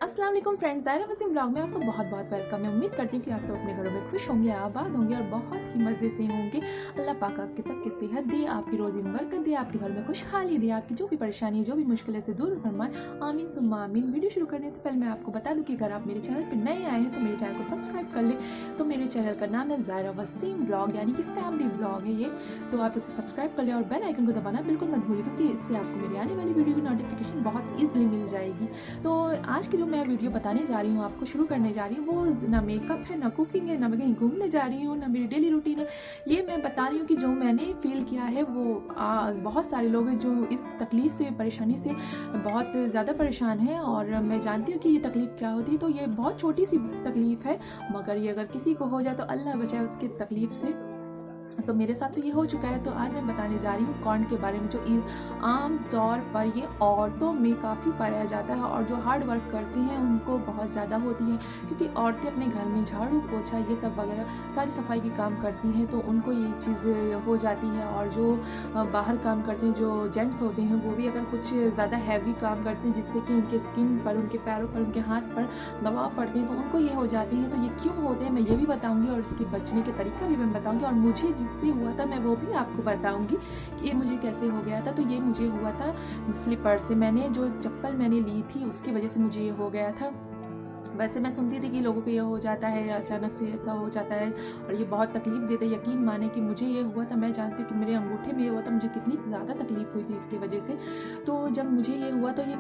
अस्सलाम वालेकुम friends, Zaira Wasim blog में आपको बहुत बहुत वेलकम है। उम्मीद करती हूँ कि आप सब अपने घरों में खुश होंगे, आबाद होंगे और बहुत ही मज़े से होंगे। अल्लाह पाक आपके सबकी सेहत दे, आपकी रोज़ी में बरकत दे, आपके घर में खुशहाली दे, आपकी जो भी परेशानी जो भी मुश्किलें से दूर फरमाए। आमीन सुम्मा आमीन। वीडियो शुरू करने से पहले मैं आपको बता दूँ कि अगर आप मेरे चैनल पर नए आए हैं तो मेरे चैनल को सब्सक्राइब कर लें। तो मेरे चैनल का नाम है ज़ायरा वसीम ब्लॉग, यानी कि फैमिली ब्लॉग है ये। तो आप इसे सब्सक्राइब कर लें और बेल आइकन को दबाना बिल्कुल मत भूलिए, क्योंकि इससे आपको मेरी आने वाली वीडियो की नोटिफिकेशन बहुत ईजिली मिल जाएगी। तो आज की जो मैं वीडियो बताने जा रही हूँ, आपको शुरू करने जा रही हूँ, वो ना मेकअप है, ना कुकिंग है, ना मैं कहीं घूमने जा रही हूँ, ना मेरी डेली रूटीन है। ये मैं बता रही हूँ कि जो मैंने फील किया है वो बहुत सारे लोग हैं जो इस तकलीफ़ से, परेशानी से बहुत ज़्यादा परेशान हैं। और मैं जानती हूँ कि ये तकलीफ़ क्या होती है। तो ये बहुत छोटी सी तकलीफ़ है, मगर ये अगर किसी को हो जाए तो अल्लाह बचाए उसकी तकलीफ़ से। तो मेरे साथ तो ये हो चुका है। तो आज मैं बताने जा रही हूँ कॉर्न के बारे में, जो आम तौर पर ये औरतों में काफ़ी पाया जाता है और जो हार्ड वर्क करती हैं उनको बहुत ज़्यादा होती है, क्योंकि औरतें अपने घर में झाड़ू पोछा ये सब वगैरह सारी सफाई की काम करती हैं, तो उनको ये चीज़ हो जाती है। और जो बाहर काम करते हैं, जो जेंट्स होते हैं, वो भी अगर कुछ ज़्यादा हैवी काम करते हैं जिससे कि उनके स्किन पर, उनके पैरों पर, उनके हाथ पर दबाव पड़ते हैं, तो उनको ये हो जाती है। तो ये क्यों होते हैं मैं ये भी बताऊँगी और इसके बचने के तरीका भी मैं बताऊँगी, और मुझे जिससे हुआ था मैं वो भी आपको बताऊंगी कि ये मुझे कैसे हो गया था। तो ये मुझे हुआ था स्लीपर से, मैंने जो चप्पल मैंने ली थी उसकी वजह से मुझे ये हो गया था। वैसे मैं सुनती थी कि लोगों को ये हो जाता है, अचानक से ऐसा हो जाता है और ये बहुत तकलीफ देता है। यकीन माने कि मुझे ये हुआ था, मैं जानती हूँ कि मेरे अंगूठे में ये हुआ था, मुझे कितनी ज़्यादा तकलीफ हुई थी इसकी वजह से। तो जब मुझे ये हुआ तो ये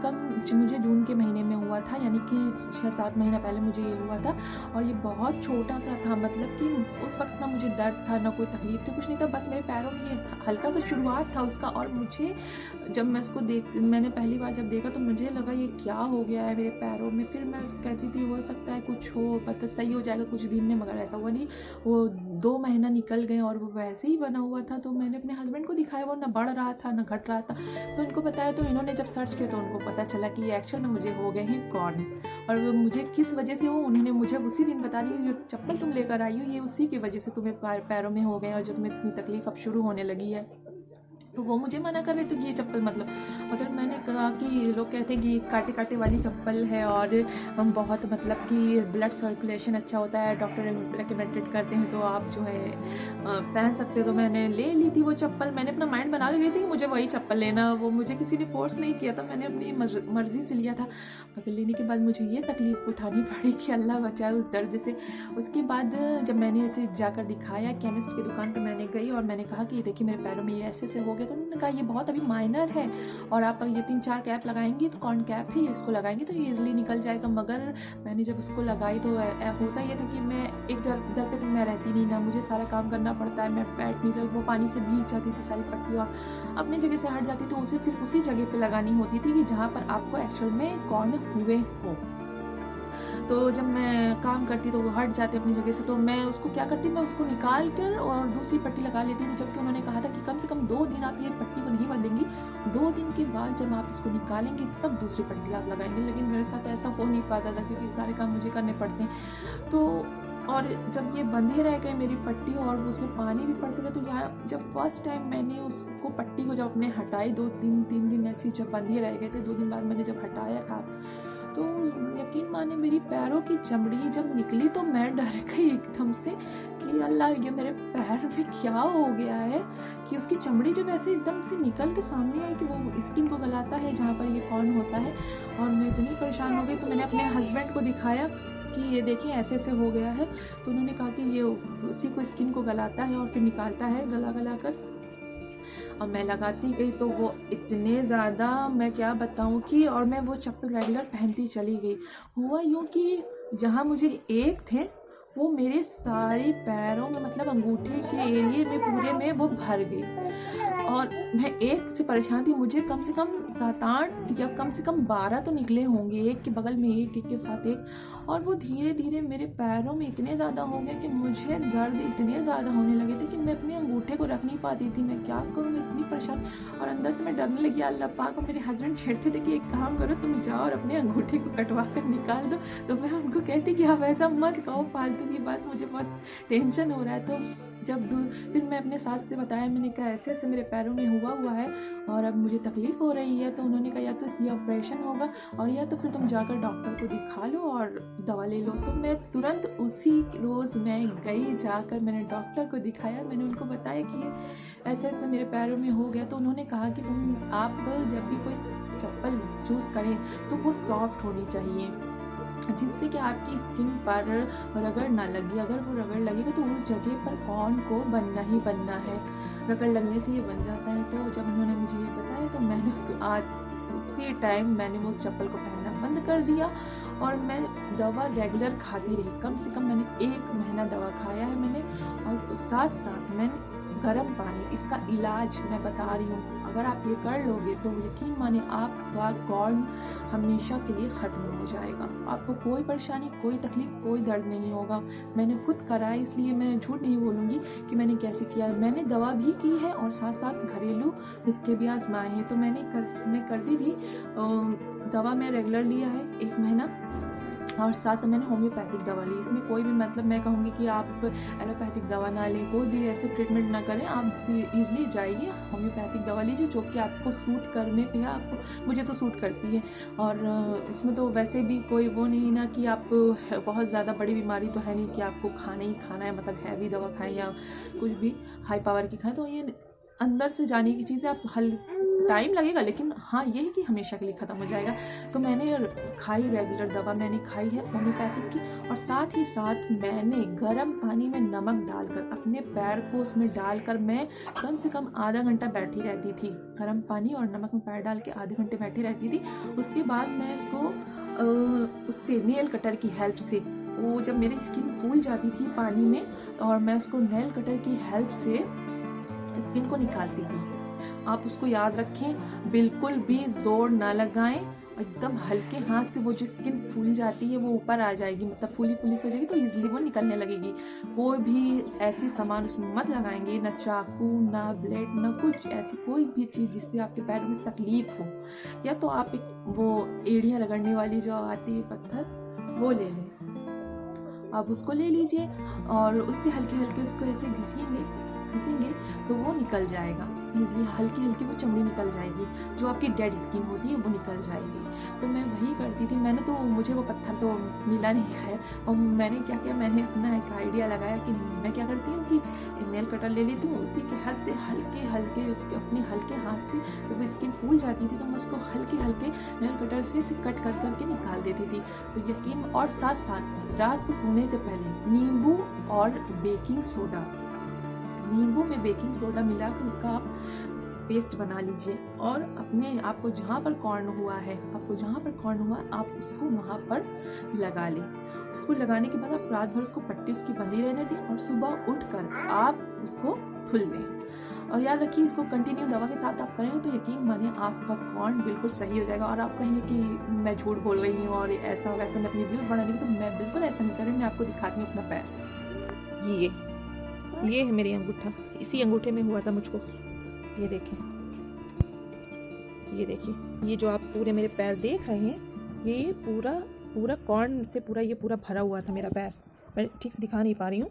मुझे जून के महीने में हुआ था, यानी कि 6-7 महीना पहले मुझे ये हुआ था। और ये बहुत छोटा सा था, मतलब कि उस वक्त ना मुझे दर्द था, ना कोई तकलीफ थी, कुछ नहीं था, बस मेरे पैरों में ये हल्का सा शुरुआत था उसका। और मुझे जब मैं इसको मैंने पहली बार जब देखा तो मुझे लगा ये क्या हो गया है मेरे पैरों में। फिर मैं कहती थी हो सकता है कुछ हो, पता सही हो जाएगा कुछ दिन में, मगर ऐसा हुआ नहीं। वो 2 महीना निकल गए और वो वैसे ही बना हुआ था। तो मैंने अपने हस्बैंड को दिखाया, वो ना बढ़ रहा था ना घट रहा था। तो इनको बताया, तो इन्होंने जब सर्च किया तो उनको पता चला कि ये एक्चुअल में मुझे हो गए हैं कॉर्न। और वो मुझे किस वजह से हो, उन्होंने मुझे उसी दिन बता दिया, जो चप्पल तुम लेकर आई हो ये उसी की वजह से तुम्हें पैरों में हो गए और जो तुम्हें इतनी तकलीफ अब शुरू होने लगी है। तो वो मुझे मना कर रहे थे कि ये चप्पल मतलब, मगर मैंने कहा कि लोग कहते हैं कि कांटे कांटे वाली चप्पल है और हम बहुत मतलब कि ब्लड सर्कुलेशन अच्छा होता है, डॉक्टर रिकमेंडेड करते हैं, तो आप जो है पहन सकते हो। तो मैंने ले ली थी वो चप्पल, मैंने अपना माइंड बना के गई थी कि मुझे वही चप्पल लेना। वो मुझे किसी ने फोर्स नहीं किया था, मैंने अपनी मर्जी से लिया था। मगर लेने के बाद मुझे ये तकलीफ उठानी पड़ी कि अल्लाह बचाए उस दर्द से। उसके बाद जब मैंने इसे जाकर दिखाया, केमिस्ट की दुकान पर मैंने गई और मैंने कहा कि देखिए मेरे पैरों में ये ऐसे से हो गया। तो उन्होंने कहा ये बहुत अभी माइनर है और आप ये 3-4 कैप लगाएंगी, तो कॉर्न कैप है, इसको लगाएंगी तो ये इजीली निकल जाएगा। मगर मैंने जब उसको लगाई तो होता ये था कि मैं एक दर पे तो मैं रहती नहीं ना, मुझे सारा काम करना पड़ता है, मैं बैठ नहीं, तो वो पानी से भीग जाती थी सारी पट्टी और अपनी जगह से हट जाती, तो उसे सिर्फ उसी जगह पे लगानी होती थी कि जहाँ पर आपको एक्चुअल में कॉर्न हुए हो। तो जब मैं काम करती तो वो हट जाते अपनी जगह से, तो मैं उसको क्या करती, मैं उसको निकाल कर और दूसरी पट्टी लगा लेती थी। जबकि उन्होंने कहा था कि कम से कम 2 दिन आप ये पट्टी को नहीं बंधेंगी, 2 दिन के बाद जब आप इसको निकालेंगे तब दूसरी पट्टी आप लगाएंगे। लेकिन मेरे साथ ऐसा हो नहीं पाता था, क्योंकि सारे काम मुझे करने पड़ते हैं। तो और जब ये बंधे रह गए मेरी पट्टी और उसमें पानी भी पड़ते रहे, तो यहाँ जब फर्स्ट टाइम मैंने उसको पट्टी को जब अपने हटाई, 2-3 दिन ऐसे जब बंधे रह गए थे, 2 दिन बाद मैंने जब हटाया काम, तो यकीन माने मेरी पैरों की चमड़ी जब निकली तो मैं डर गई एकदम से कि अल्लाह ये मेरे पैर में क्या हो गया है। कि उसकी चमड़ी जब ऐसे एकदम से निकल के सामने आई कि वो स्किन को गलाता है जहाँ पर ये कॉर्न होता है, और मैं इतनी परेशान हो गई। तो मैंने अपने हस्बैंड को दिखाया कि ये देखें ऐसे ऐसे हो गया है। तो उन्होंने कहा कि ये उसी को स्किन को गलाता है और फिर निकालता है गला कर। और मैं लगाती गई तो वो इतने ज़्यादा, मैं क्या बताऊँ कि, और मैं वो चप्पल रेगुलर पहनती चली गई। हुआ यूँ कि जहाँ मुझे एक थे वो मेरे सारे पैरों में, मतलब अंगूठे के एरिए में पूरे में वो भर गई। और मैं एक से परेशान थी, मुझे कम से कम 7-8 या कम से कम 12 तो निकले होंगे, एक के बगल में एक, एक के साथ एक। और वो धीरे धीरे मेरे पैरों में इतने ज़्यादा हो गए कि मुझे दर्द इतने ज़्यादा होने लगे थे कि मैं अपने अंगूठे को रख नहीं पाती थी। मैं क्या करूँ, मैं इतनी परेशान। और अंदर से मैं डरने लगी। अल्लाह पाक को मेरे हस्बैंड छेड़ते थे कि एक काम करो, तुम जाओ और अपने अंगूठे को कटवा कर निकाल दो। तो मैं उनको कहती कि आप ऐसा मत कहो, फालतू की बात, मुझे बहुत टेंशन हो रहा है। तो फिर मैं अपने सास से बताया, मैंने कहा ऐसे ऐसे मेरे पैरों में हुआ है और अब मुझे तकलीफ़ हो रही है। तो उन्होंने कहा या तो ये ऑपरेशन होगा और या तो फिर तुम जाकर डॉक्टर को दिखा लो और दवा ले लो। तो मैं तुरंत उसी रोज़ मैं गई, जाकर मैंने डॉक्टर को दिखाया। मैंने उनको बताया कि ऐसे ऐसे मेरे पैरों में हो गया। तो उन्होंने कहा कि आप जब भी कोई चप्पल चूज़ करें तो वो सॉफ्ट होनी चाहिए, जिससे कि आपकी स्किन पर रगड़ ना लगे। अगर वो रगड़ लगेगा तो उस जगह पर कॉर्न को बनना ही बनना है, रगड़ लगने से ये बन जाता है। तो जब उन्होंने मुझे ये बताया तो मैंने आज उसी टाइम मैंने वो चप्पल को पहनना बंद कर दिया और मैं दवा रेगुलर खाती रही। कम से कम मैंने 1 महीना दवा खाया है मैंने, और साथ साथ मैंने गर्म पानी, इसका इलाज मैं बता रही हूँ, अगर आप ये कर लोगे तो यकीन माने आपका कॉर्न हमेशा के लिए ख़त्म हो जाएगा। आपको कोई परेशानी, कोई तकलीफ, कोई दर्द नहीं होगा। मैंने खुद करा है, इसलिए मैं झूठ नहीं बोलूँगी कि मैंने कैसे किया। मैंने दवा भी की है और साथ साथ घरेलू नुस्खे भी आजमाए हैं। तो मैं कर दी थी दवा मैं रेगुलर लिया है 1 महीना, और साथ में मैंने होम्योपैथिक दवा ली। इसमें कोई भी मतलब मैं कहूँगी कि आप एलोपैथिक दवा ना लें, कोई भी ऐसे ट्रीटमेंट ना करें। आप ईजिली जाइए होम्योपैथिक दवा लीजिए जो कि आपको सूट करने पे है। आपको, मुझे तो सूट करती है। और इसमें तो वैसे भी कोई वो नहीं ना कि आप बहुत ज़्यादा बड़ी बीमारी तो है नहीं कि आपको खाना ही खाना है, मतलब हैवी दवा खाएं या कुछ भी हाई पावर की खाएं। तो ये अंदर से जाने की चीज़ है, आप टाइम लगेगा, लेकिन हाँ ये है कि हमेशा के लिए ख़त्म हो जाएगा। तो मैंने खाई रेगुलर दवा मैंने खाई है होम्योपैथिक की, और साथ ही साथ मैंने गर्म पानी में नमक डालकर अपने पैर को उसमें डालकर मैं कम से कम आधा घंटा बैठी रहती थी। गर्म पानी और नमक में पैर डाल के आधे घंटे बैठी रहती थी। उसके बाद मैं उसको उससे नेल कटर की हेल्प से, वो जब मेरी स्किन फूल जाती थी पानी में, और मैं उसको नेल कटर की हेल्प से स्किन को निकालती थी। आप उसको याद रखें, बिल्कुल भी जोर ना लगाएं, एकदम हल्के हाथ से वो जो स्किन फूल जाती है वो ऊपर आ जाएगी, मतलब फूली फूली से हो जाएगी, तो इजीली वो निकलने लगेगी। कोई भी ऐसी सामान उसमें मत लगाएंगे, ना चाकू, ना ब्लेड, ना कुछ ऐसी कोई भी चीज़ जिससे आपके पैर में तकलीफ हो। या तो आप एक वो एड़ियाँ रगड़ने वाली जो आती है पत्थर, वो ले लें, आप उसको ले लीजिए और उससे हल्के हल्के उसको ऐसे घिसेंगे तो वो निकल जाएगा ईजिली। हल्की हल्की वो चमड़ी निकल जाएगी, जो आपकी डेड स्किन होती है वो निकल जाएगी। तो मैं वही करती थी। मैंने तो, मुझे वो पत्थर तो मिला नहीं है, और मैंने क्या किया, मैंने अपना एक आइडिया लगाया कि मैं क्या करती हूँ कि नेल कटर ले लेती हूँ, उसी के हाथ से हल्के हल्के उसके अपने हल्के हाथ से जब वो स्किन फूल जाती थी तो मैं उसको हल्के हल्के नेल कटर से कट कर करके निकाल देती थी। तो यकीन, और साथ साथ रात को सोने से पहले नींबू और बेकिंग सोडा, नींबू में बेकिंग सोडा मिलाकर उसका आप पेस्ट बना लीजिए, और अपने आपको जहाँ पर कॉर्न हुआ है, आप उसको वहाँ पर लगा लें। उसको लगाने के बाद आप रात भर उसको पट्टी उसकी बंधी रहने दें, और सुबह उठकर आप उसको धुल दें। और याद रखिए, इसको कंटिन्यू दवा के साथ आप करेंगे तो यकीन मानिए आपका कॉर्न बिल्कुल सही हो जाएगा। और आप कहेंगे कि मैं झूठ बोल रही हूँ और ऐसा वैसा, मैं अपनी व्यूज़ बढ़ाने की, तो मैं बिल्कुल ऐसा नहीं कर रही। मैं आपको दिखाती हूँ अपना पैर। ये है मेरी अंगूठा, इसी अंगूठे में हुआ था मुझको। ये देखें, ये देखिए, ये जो आप पूरे मेरे पैर देख रहे हैं, ये पूरा कॉर्न से ये पूरा भरा हुआ था मेरा पैर। मैं ठीक से दिखा नहीं पा रही हूँ,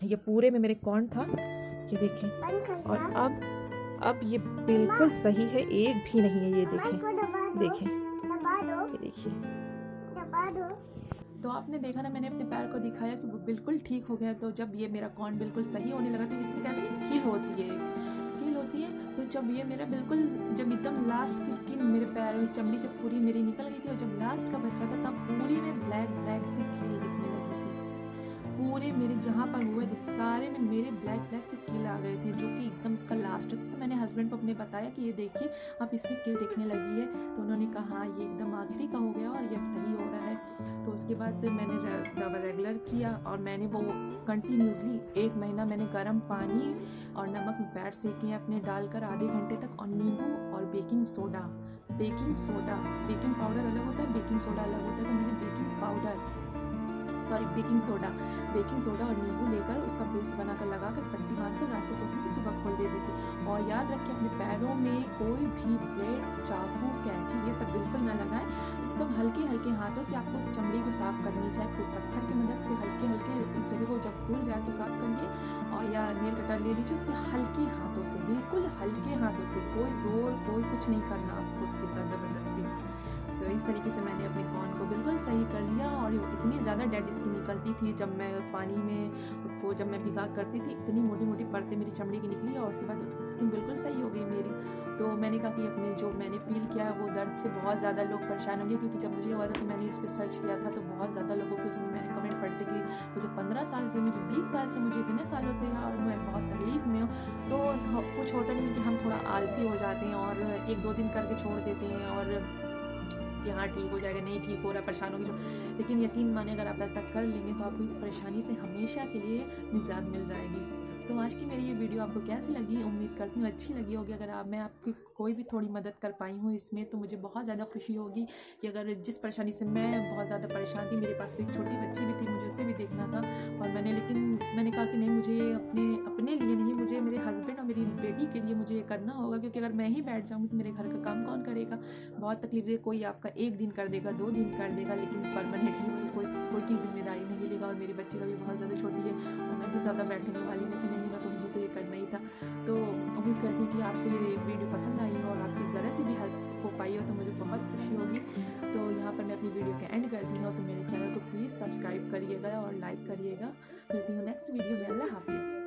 ये पूरे में मेरे कॉर्न था, ये देखें। और अब ये बिल्कुल सही है, एक भी नहीं है। ये देखें, ये देखिए। तो आपने देखा ना, मैंने अपने पैर को दिखाया कि वो बिल्कुल ठीक हो गया। तो जब ये मेरा कॉर्न बिल्कुल सही होने लगा, तो इसमें क्या कील होती है, तो जब ये मेरा बिल्कुल, जब एकदम लास्ट की स्किन मेरे पैर में चमड़ी जब पूरी मेरी निकल गई थी, और जब लास्ट का बच्चा था तब पूरी में ब्लैक सी कील दिखने लगी थी। पूरे मेरे जहाँ पर हुए थे सारे में मेरे ब्लैक से कील आ गए थे, जो कि एकदम इसका लास्ट। तो मैंने हस्बैंड को अपने बताया कि ये देखिए अब इसमें कील दिखने लगी है। तो उन्होंने कहा हाँ, ये एकदम आखिरी का हो गया और ये अब सही हो रहा है। तो उसके बाद मैंने दवा रेगुलर किया, और मैंने वो कंटिन्यूसली 1 महीना मैंने गर्म पानी और नमक में पैर सेके अपने डालकर आधे घंटे तक, और नींबू और बेकिंग पाउडर अलग होता है, बेकिंग सोडा अलग होता है। तो मैंने बेकिंग सोडा और नींबू लेकर उसका पेस्ट बनाकर लगाकर पट्टी बांधकर रात को सोती थी, सुबह खोल देती थी। और याद रखिए, अपने पैरों में कोई भी ब्लेड, चाकू, कैंची ये सब बिल्कुल ना लगाएं। एकदम हल्के हल्के हाथों से आपको उस चमड़ी को साफ़ करनी चाहिए। कोई पत्थर की मदद से हल्के हल्के उस जगह को जब फूल जाए तो साफ़ करिए, और या नेल कटर ले लीजिए, उससे हल्के हाथों से, बिल्कुल हल्के हाथों से, कोई ज़ोर कोई कुछ नहीं करना आपको उसके साथ ज़बरदस्ती। तो इस तरीके से मैंने अपने कॉर्न को बिल्कुल सही कर लिया, और ये इतनी ज़्यादा डेड स्किन निकलती थी जब मैं पानी में उसको जब मैं भिगा करती थी, इतनी मोटी मोटी परतें मेरी चमड़ी की निकली, और उसके बाद स्किन बिल्कुल सही हो गई मेरी। तो मैंने कहा कि अपने जो मैंने फ़ील किया है वो दर्द से बहुत ज़्यादा लोग परेशान होंगे, क्योंकि जब मुझे हुआ था तो मैंने इस पर सर्च किया था, तो बहुत ज़्यादा लोगों के उसमें मैंने कमेंट पढ़ थे कि मुझे 15 साल से, मुझे 20 साल से, मुझे इतने सालों से है और मैं बहुत तकलीफ़ में हूँ। तो कुछ होता नहीं कि हम थोड़ा आलसी हो जाते हैं और 1-2 दिन करके छोड़ देते हैं, और कि हाँ ठीक हो जाएगा, नहीं ठीक हो रहा, परेशान होगी जो। लेकिन यकीन माने अगर आप ऐसा कर लेंगे तो आपको इस परेशानी से हमेशा के लिए निजात मिल जाएगी। तो आज की मेरी ये वीडियो आपको कैसी लगी, उम्मीद करती हूँ अच्छी लगी होगी। अगर मैं आपकी कोई भी थोड़ी मदद कर पाई हूँ इसमें तो मुझे बहुत ज़्यादा खुशी होगी, कि अगर जिस परेशानी से मैं बहुत ज़्यादा परेशान थी, मेरे पास तो एक छोटी बच्ची भी थी, मुझे उसे भी देखना था, और लेकिन मैंने कहा कि नहीं, मुझे अपने लिए नहीं, मुझे मेरे हस्बैंड और मेरी बेटी के लिए मुझे ये करना होगा, क्योंकि अगर मैं ही बैठ जाऊँगी तो मेरे घर का काम कौन करेगा। बहुत तकलीफ है, कोई आपका 1 दिन कर देगा, 2 दिन कर देगा, लेकिन परमानेंटली मुझे कोई की जिम्मेदारी नहीं लेगा, और मेरी बच्ची का भी बहुत ज़्यादा छोटी है और मैं भी ज़्यादा बैठने वाली में से नहीं ना, तो मुझे तो ये करना ही था। तो उम्मीद करती हूँ कि आपको ये वीडियो पसंद आई हो और आपकी ज़रा से भी हेल्प हो पाई हो, तो मुझे बहुत खुशी होगी। तो यहाँ पर मैं अपनी वीडियो का एंड करती हूँ, तो मेरे चैनल को प्लीज़ सब्सक्राइब करिएगा और लाइक करिएगा। मिलती हूँ नेक्स्ट वीडियो में। अल्लाह हाफिज़।